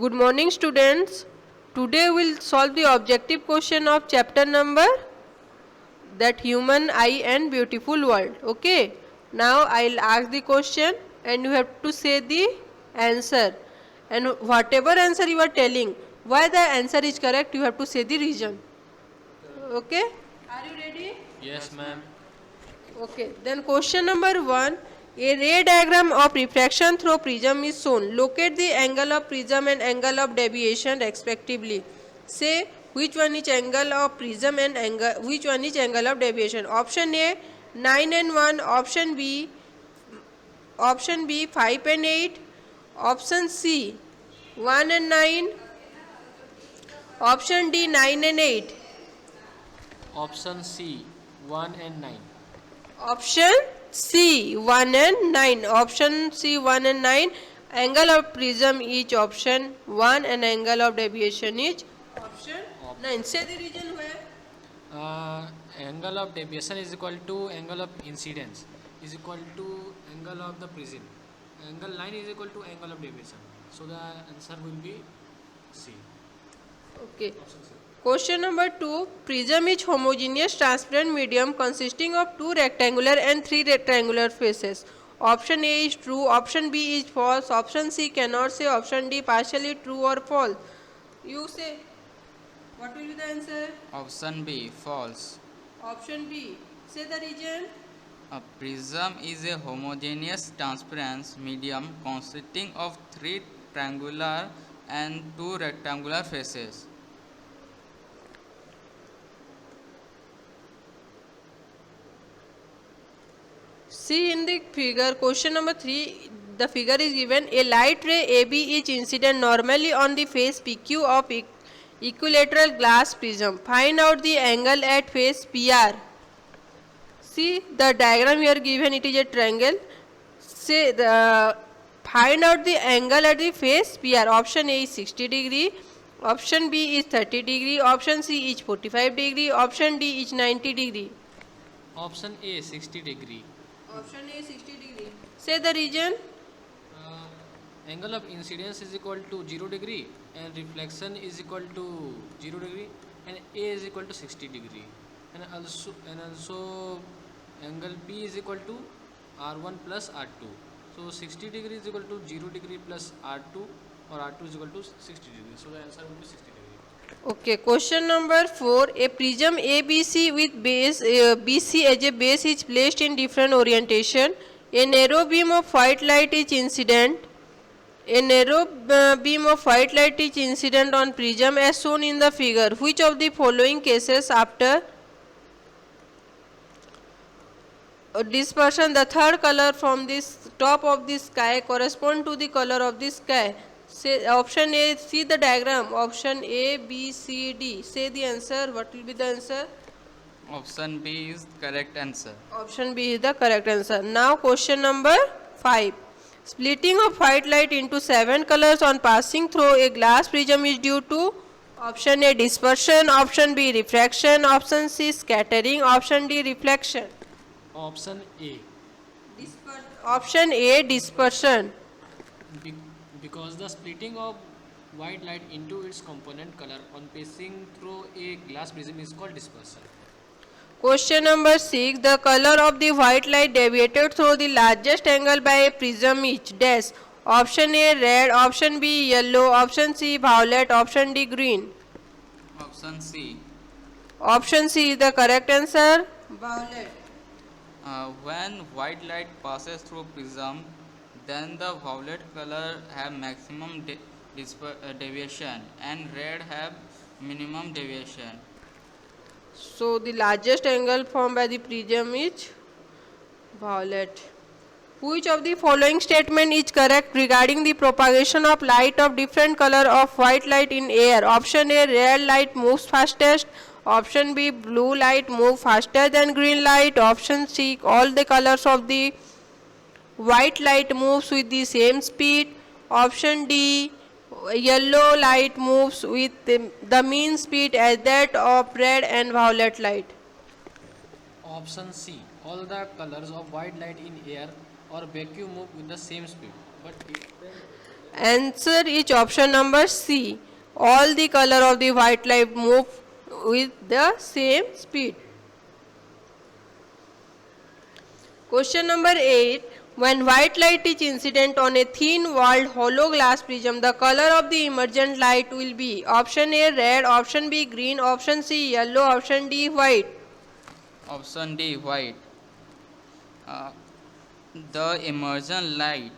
Good morning, students. Today we'll solve the objective question of chapter number that human eye and beautiful world. Okay. Now I'll ask the question and you have to say the answer. And whatever answer you are telling, why the answer is correct, you have to say the reason. Okay. Are you ready? Yes, ma'am. Okay, then question number 1. A ray diagram of refraction through prism is shown. Locate the angle of prism and angle of deviation respectively. Say which one is angle of prism and which one is angle of deviation. Option A 9 and 1, option B 5 and 8, option C 1 and 9, option D 9 and 8. Option C, 1 and 9. Option C 1 and 9. Option C 1 and 9. Angle of prism is option 1 and angle of deviation is option 9. Say the reason where. Angle of deviation is equal to angle of incidence is equal to angle of the prism. Angle line is equal to angle of deviation. So the answer will be C. Okay. Option C. Question number 2. Prism is homogeneous transparent medium consisting of 2 rectangular and 3 rectangular faces. Option A is true, option B is false, option C cannot say, option D partially true or false. You say, what will be the answer? Option B, false. Option B. Say the reason. A prism is a homogeneous transparent medium consisting of 3 triangular and 2 rectangular faces. See in the figure, question number 3, the figure is given. A light ray AB is incident normally on the face PQ of equilateral glass prism. Find out the angle at face PR. See the diagram here given, it is a triangle. Say find out the angle at the face PR. Option A is 60 degree, option B is 30 degree, option C is 45 degree, option D is 90 degree. Option A, 60 degree. Option A 60 degree. Say the reason. Angle of incidence is equal to 0 degree and reflection is equal to 0 degree and A is equal to 60 degree and also angle P is equal to R1 plus R2. So 60 degree is equal to 0 degree plus R2 or R2 is equal to 60 degree. So the answer will be 60 degree. Okay, question number 4. A prism ABC with base BC as a base is placed in different orientation. A narrow beam of white light is incident. A narrow beam of white light is incident on prism as shown in the figure. Which of the following cases after dispersion, the third color from this top of the sky correspond to the color of the sky? Say option A, see the diagram. Option A, B, C, D. Say the answer. What will be the answer? Option B is correct answer. Option B is the correct answer. Now question number 5. Splitting of white light into 7 colors on passing through a glass prism is due to option A dispersion, option B refraction, option C scattering, option D reflection. Option A. Option A dispersion. Because the splitting of white light into its component color on passing through a glass prism is called dispersion. Question number 6. The color of the white light deviated through the largest angle by a prism is dash. Option A red, option B yellow, option C violet, option D green. Option C. Option C is the correct answer. Violet. When white light passes through prism, then the violet color have maximum deviation and red have minimum deviation. So the largest angle formed by the prism is violet. Which of the following statement is correct regarding the propagation of light of different color of white light in air? Option A red light moves fastest, option B blue light moves faster than green light, option C all the colors of the white light moves with the same speed, option D yellow light moves with the mean speed as that of red and violet light. Option C. All the colors of white light in air or vacuum move with the same speed, but different Answer is option number C. All the color of the white light move with the same speed. Question number 8. When white light is incident on a thin-walled hollow glass prism, the color of the emergent light will be option A red, option B green, option C yellow, option D white. Option D, white. Uh, the emergent light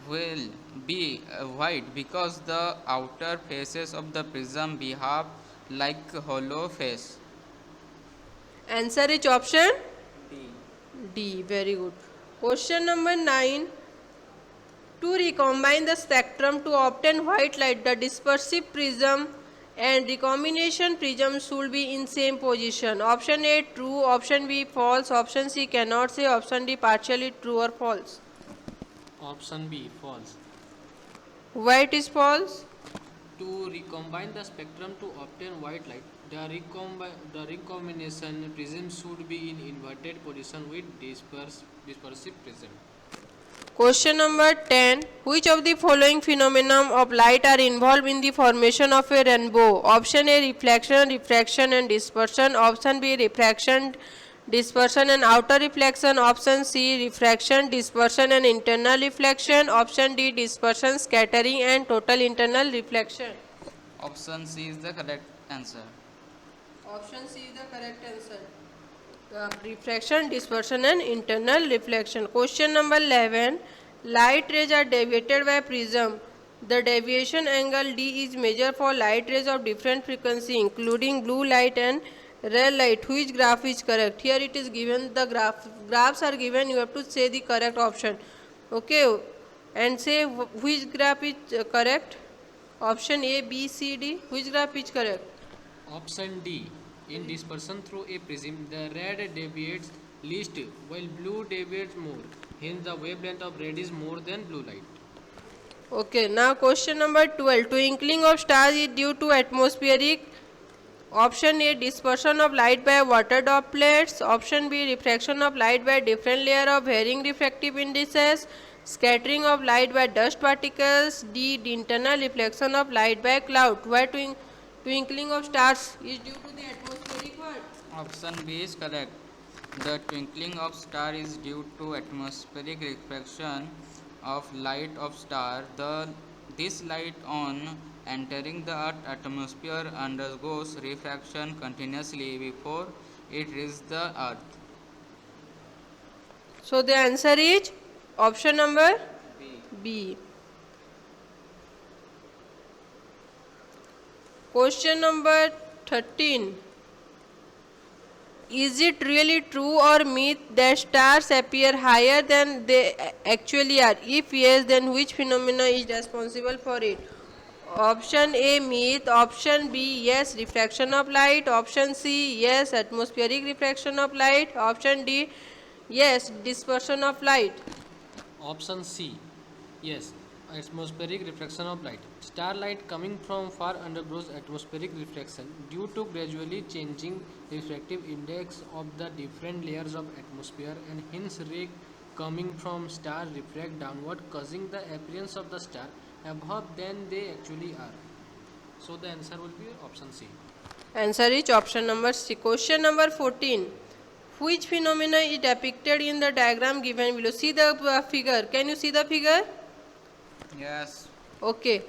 will be white because the outer faces of the prism behave like hollow face. Answer is option D. D. Very good. Question number 9. To recombine the spectrum to obtain white light, the dispersive prism and recombination prism should be in same position. Option A true, option B false, option C cannot say, option D partially true or false. Option B, false. Why it is false? To recombine the spectrum to obtain white light, the recombination prism should be in inverted position with dispersive prism. Question number 10. Which of the following phenomena of light are involved in the formation of a rainbow? Option A reflection, refraction and dispersion. Option B refraction, dispersion and outer reflection. Option C refraction, dispersion and internal reflection. Option D dispersion, scattering and total internal reflection. Option C is the correct answer. Option C is the correct answer. Refraction, dispersion and internal reflection. Question number 11. Light rays are deviated by prism. The deviation angle D is measured for light rays of different frequency including blue light and red light. Which graph is correct? Here it is given, the graphs are given, you have to say the correct option. Okay, and say which graph is correct. Option A, B, C, D. Which graph is correct? Option D. In dispersion through a prism, the red deviates least while blue deviates more. Hence, the wavelength of red is more than blue light. Okay, now question number 12. Twinkling of stars is due to atmospheric. Option A dispersion of light by water droplets. Option B refraction of light by different layer of varying refractive indices. Scattering of light by dust particles. D the internal reflection of light by cloud. Why twinkling of stars is due to the atmospheric what? Option B is correct. The twinkling of star is due to atmospheric refraction of light of star. This light on entering the Earth atmosphere undergoes refraction continuously before it reaches the Earth. So the answer is option number B. Question number 13. Is it really true or myth that stars appear higher than they actually are? If yes, then which phenomena is responsible for it? Option A myth, option B yes refraction of light, option C yes atmospheric refraction of light, option D yes dispersion of light. Option C. Yes, atmospheric refraction of light. Starlight coming from far undergoes atmospheric refraction due to gradually changing refractive index of the different layers of atmosphere, and hence ray coming from star refract downward, causing the appearance of the star above than they actually are. So the answer will be option C. Answer is option number C. Question number 14. Which phenomena is depicted in the diagram given below? See the figure. Can you see the figure? Yes. Okay.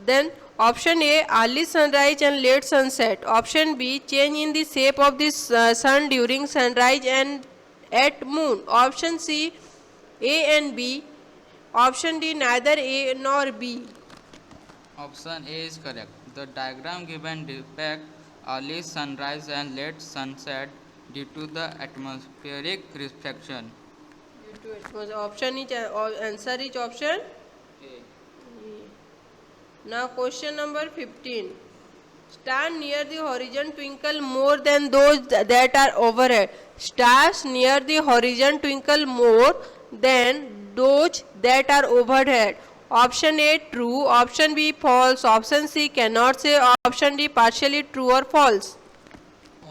Then option A early sunrise and late sunset. Option B change in the shape of the sun during sunrise and at moon. Option C A and B. Option D neither A nor B. Option A is correct. The diagram given depicts early sunrise and late sunset due to the atmospheric refraction. Option is answer is option. Now question number 15. Stars near the horizon twinkle more than those that are overhead. Stars near the horizon twinkle more than those that are overhead. Option A true, option B false, option C cannot say, option D partially true or false.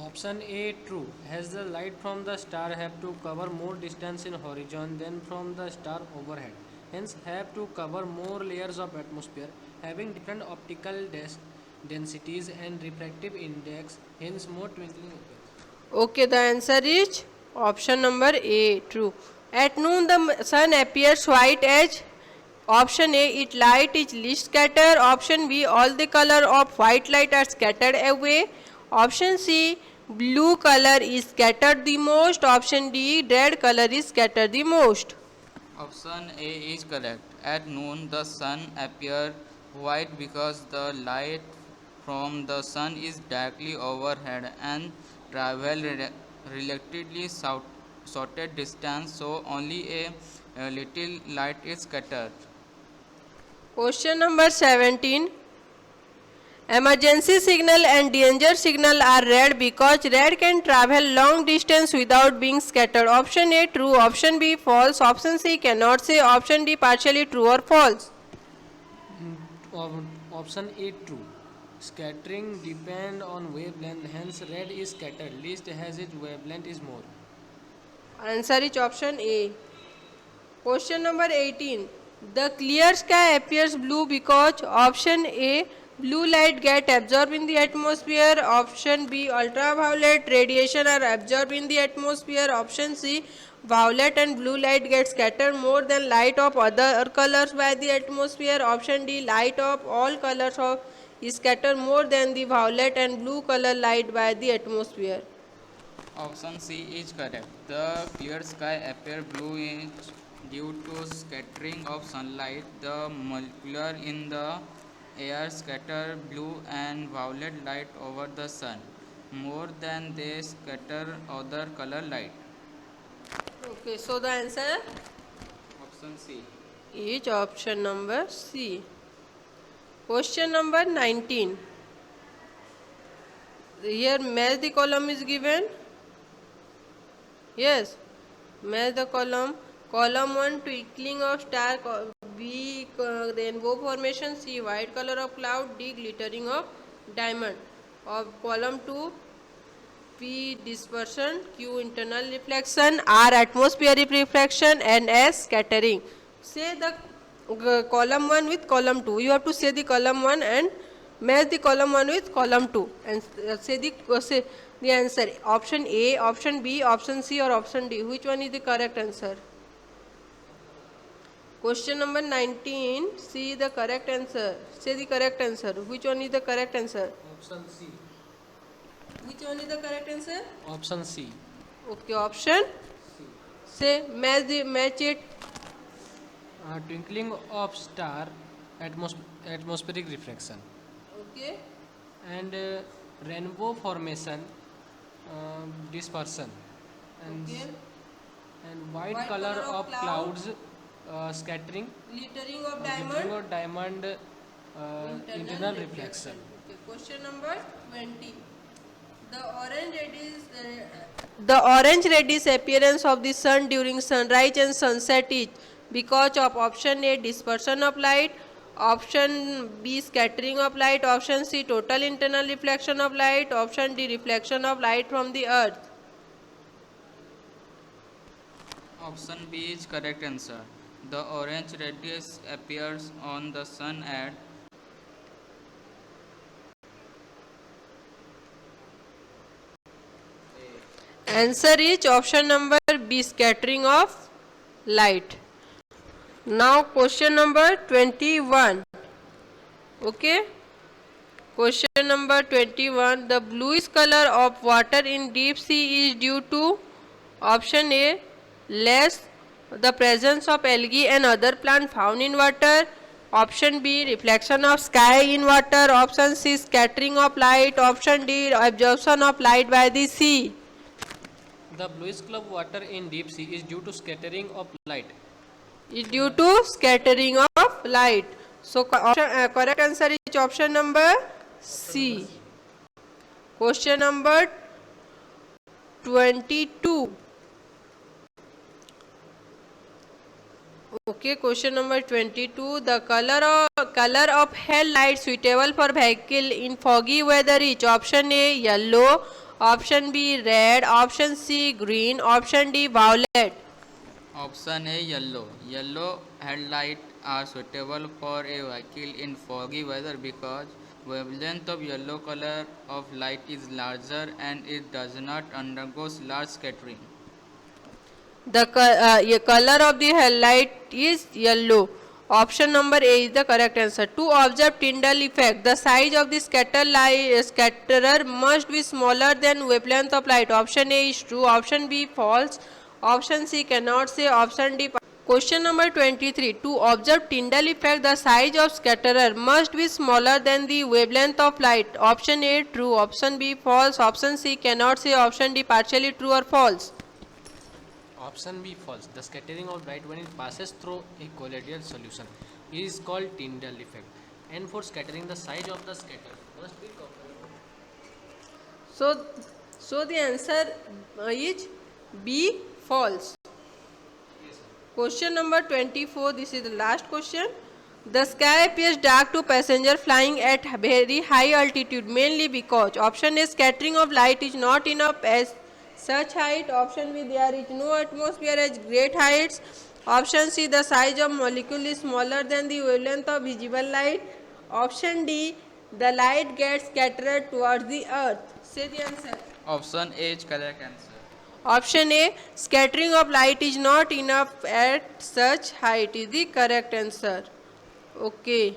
Option A true, as the light from the star have to cover more distance in horizon than from the star overhead. hence have to cover more layers of atmosphere having different optical densities and refractive index, hence more twinkling occurs. Okay, the answer is option number A, true. At noon, the sun appears white as option A, its light is least scattered. Option B, all the color of white light are scattered away. Option C, blue color is scattered the most. Option D, red color is scattered the most. Option A is correct. At noon, the sun appears white because the light from the sun is directly overhead and travel relatively shorter distance, so only a little light is scattered. Question number 17. Emergency signal and danger signal are red because red can travel long distance without being scattered. Option A, true. Option B, false. Option C, cannot say. Option D, partially true or false. Option A, true. Scattering depend on wavelength, hence red is scattered, least has its wavelength is more. Answer is option A. Question number 18. The clear sky appears blue because option A, blue light get absorbed in the atmosphere. Option B, ultraviolet radiation are absorbed in the atmosphere. Option C, violet and blue light get scattered more than light of other colors by the atmosphere. Option D, light of all colors is scattered more than the violet and blue color light by the atmosphere. Option C is correct. The clear sky appears blue is due to scattering of sunlight. The molecular in the air scatter blue and violet light over the sun more than they scatter other color light. Okay, so the answer Option C. is option number C. Question number 19. Here match the column is given. Yes, match the column. Column 1, twinkling of star. B, rainbow formation. C, white color of cloud. D, glittering of diamond. Of column 2, P, dispersion. Q, internal reflection. R, atmospheric reflection. And S, scattering. Say the column 1 with column 2. You have to say the column 1 and match the column 1 with column 2 and say the answer. Option A, option B, option C or option D. Which one is the correct answer? Question number 19. See the correct answer. Say the correct answer. Which one is the correct answer? Option C. Which one is the correct answer? Option C. Okay, option. Say match it. Twinkling of star, atmospheric reflection, Okay. and rainbow formation, dispersion, and Okay. white color of clouds, scattering, Glittering of glittering diamond. of diamond, internal reflection. Okay, question number 20. The orange reddish appearance of the sun during sunrise and sunset is because of option A, dispersion of light, option B, scattering of light, option C, total internal reflection of light, option D, reflection of light from the earth. Option B is correct answer. The orange radius appears on the sun at Answer is option number B, scattering of light. Now question number 21. Okay. Question number 21. The bluish color of water in deep sea is due to option A, the presence of algae and other plant found in water. Option B, reflection of sky in water. Option C, scattering of light. Option D, absorption of light by the sea. The bluish color of water in deep sea is due to scattering of light. Is due to scattering of light. So correct answer is option number C. Question number 22. Okay, question number 22. The color of headlight suitable for vehicle in foggy weather is option A, yellow, option B, red, option C, green, option D, violet. Option A yellow. Yellow headlights are suitable for a vehicle in foggy weather because wavelength of yellow color of light is larger and it does not undergo large scattering. The color of the headlight is yellow. Option number A is the correct answer. To observe Tyndall effect, the size of the scatterer must be smaller than wavelength of light. Option A is true. Option B false. Option C cannot say. Option D. Question number 23. To observe Tyndall effect, the size of scatterer must be smaller than the wavelength of light. Option A true. Option B false. Option C cannot say. Option D partially true or false. Option B false. The scattering of light when it passes through a colloidal solution is called Tyndall effect. And for scattering, the size of the scatter must be comparable. So the answer is B false. Question number 24. This is the last question. The sky appears dark to passenger flying at very high altitude mainly because option A scattering of light is not enough as such height. Option B there is no atmosphere at great heights. Option C the size of molecule is smaller than the wavelength of visible light. Option D the light gets scattered towards the earth. Say the answer. Option A is correct answer. Option A scattering of light is not enough at such height is the correct answer. Okay.